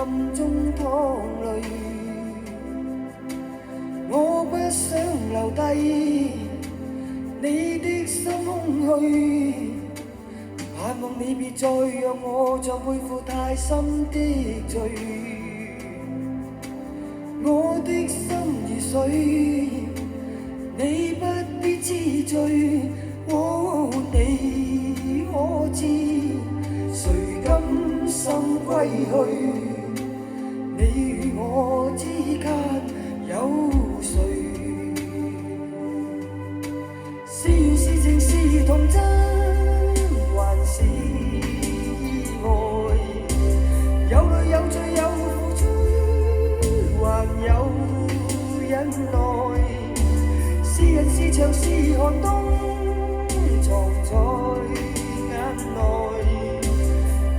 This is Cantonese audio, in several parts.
暗中淌淚，我不想留低你的心空虛，盼望你別再讓我再背負太深的罪，我的心如水，你不必知罪，你可知誰甘心歸去？你與我之間有誰？是緣是情是童真，還是意外？有淚有罪有付出，還有忍耐。是人是牆是寒冬，藏在眼內。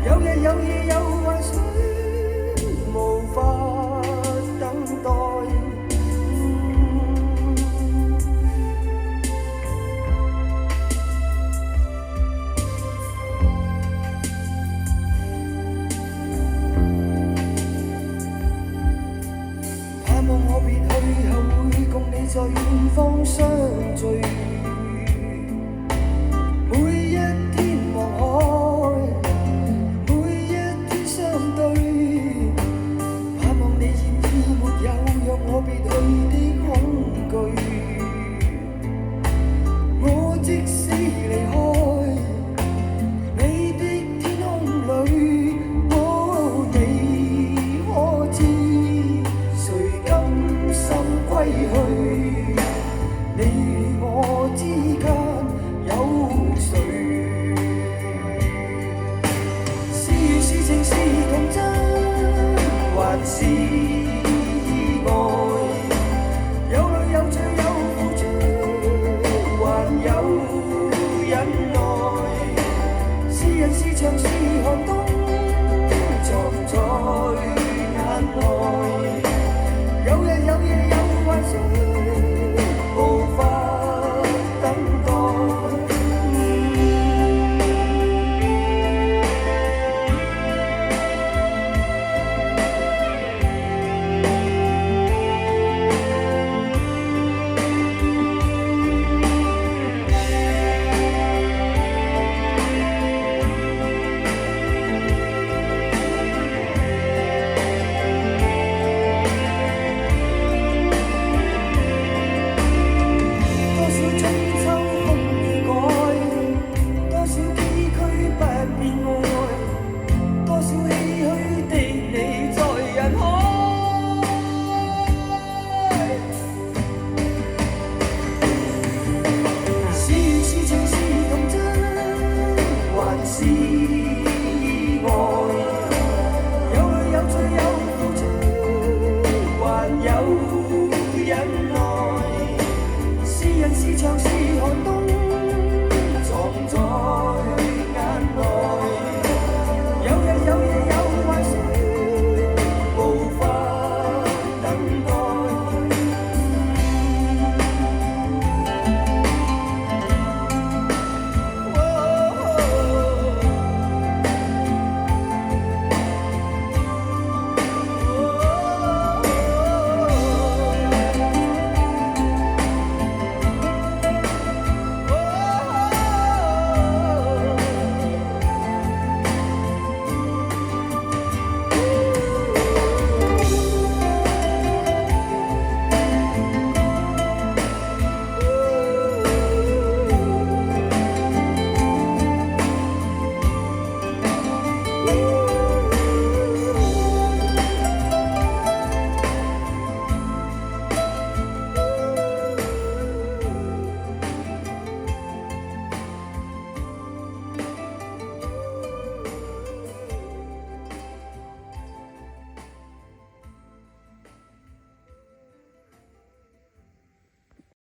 有日有夜有幻想，無法等待。盼望我別去後會共你在遠方相聚。我別去的恐懼，我即使離開你的天空裏，你可知誰甘心歸去？你與我之間有誰？是緣是情是童真，還是是人是牆是